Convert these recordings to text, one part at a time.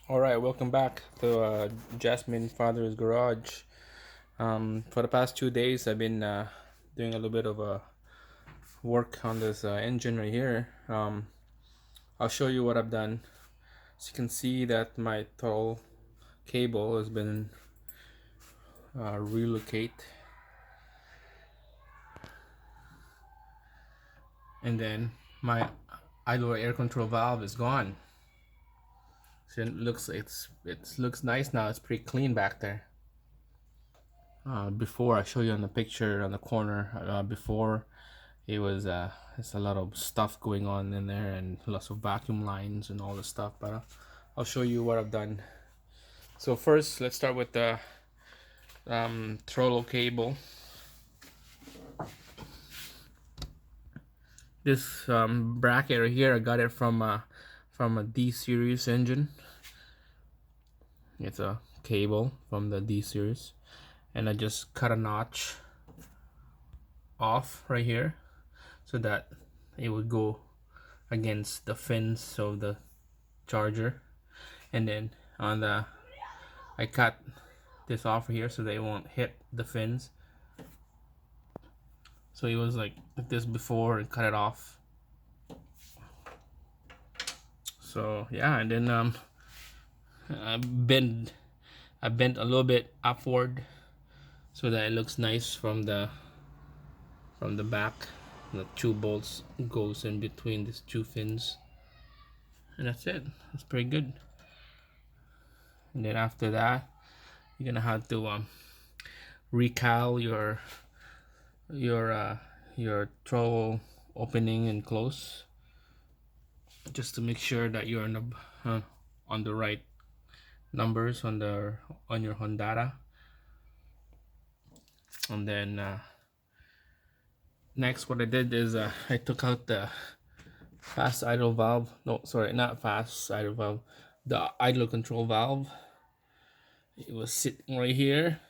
All right, welcome back to Jasmine Father's Garage. For the past 2 days, I've been doing a little bit of work on this engine right here. I'll show you what I've done. So you can see that my throttle cable has been relocate, and then my idler air control valve is gone. So it looks nice now. It's pretty clean back there. Before I show you on the picture on the corner, before it was there's a lot of stuff going on in there and lots of vacuum lines and all the stuff, but I'll show you what I've done. So first, let's start with the throttle cable. This bracket right here, I got it from a D series engine. It's a cable from the D series, and I just cut a notch off right here so that it would go against the fins of the charger, and then on the I cut this off here so they won't hit the fins. So it was like this before and cut it off. So yeah, and then I bent a little bit upward so that it looks nice from the back. The two bolts goes in between these two fins, and that's it. It's pretty good. And then after that, you're gonna have to recal your throttle opening and close, just to make sure that you're on the right numbers on your Hondata. And then next, what I did is I took out the fast idle valve. No, sorry, not fast idle valve. The idle control valve. It was sitting right here.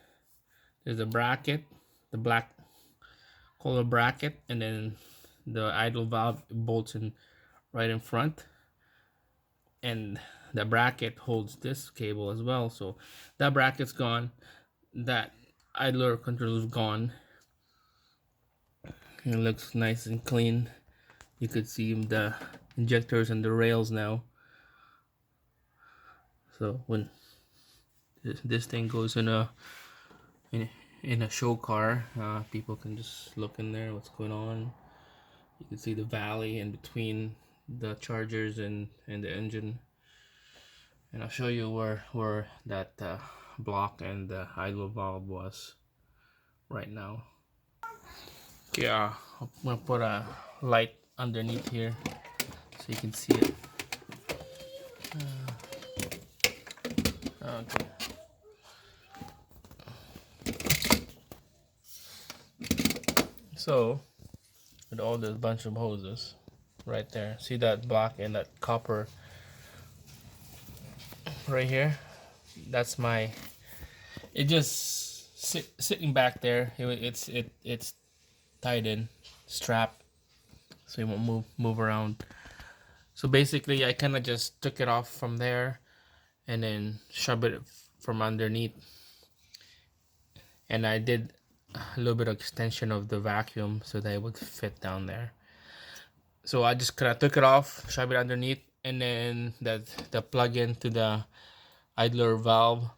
There's a bracket, the black color bracket, and then the idle valve bolts in right in front, and the bracket holds this cable as well. So that bracket's gone, that idler control is gone. It looks nice and clean. You could see the injectors and the rails now. So when this thing goes in a show car, people can just look in there what's going on. You can see the valley in between the chargers and the engine, and I'll show you where that block and the idle valve was right now. Okay, I'm gonna put a light underneath here so you can see it. Okay. So with all this bunch of hoses right there, see that block and that copper right here? That's my. It just sitting back there. It's tied in, strapped, so it won't move around. So basically, I kind of just took it off from there, and then shoved it from underneath, and I did a little bit of extension of the vacuum so that it would fit down there. So I just kind of took it off, shoved it underneath, and then the plug into the idler valve,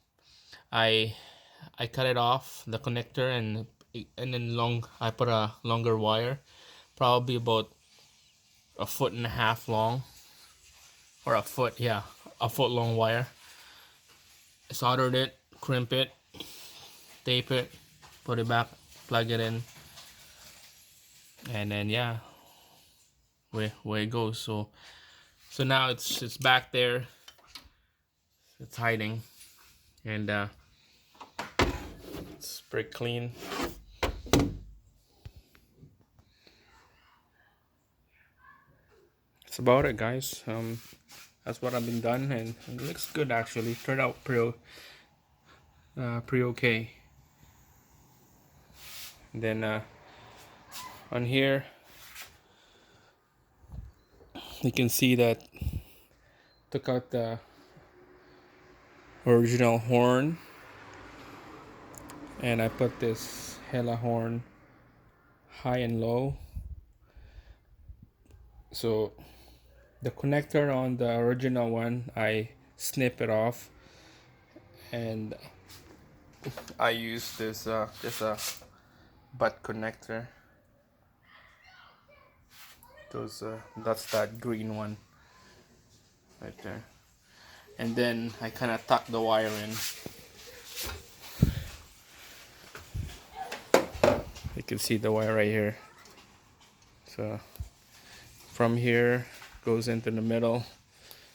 I cut it off, the connector, and then I put a longer wire, probably about a foot and a half long, or a foot, yeah, a foot long wire. Soldered it, crimp it, tape it, put it back, plug it in, and then yeah, where it goes. So now it's back there, it's hiding, and it's pretty clean. That's about it, guys. That's what I've been done, and it looks good actually. Turned out pretty okay. And then on here, you can see that took out the original horn, and I put this Hella horn high and low. So the connector on the original one, I snip it off, and I use this just a butt connector. That's that green one right there, and then I kind of tuck the wire in. You can see the wire right here. So from here goes into the middle,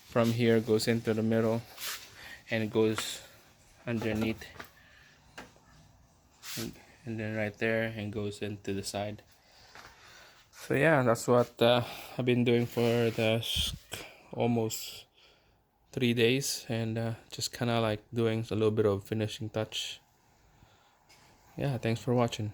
from here goes into the middle, and it goes underneath, and then right there, and goes into the side. So yeah, that's what I've been doing for the almost 3 days, and just kind of like doing a little bit of finishing touch. Yeah, thanks for watching.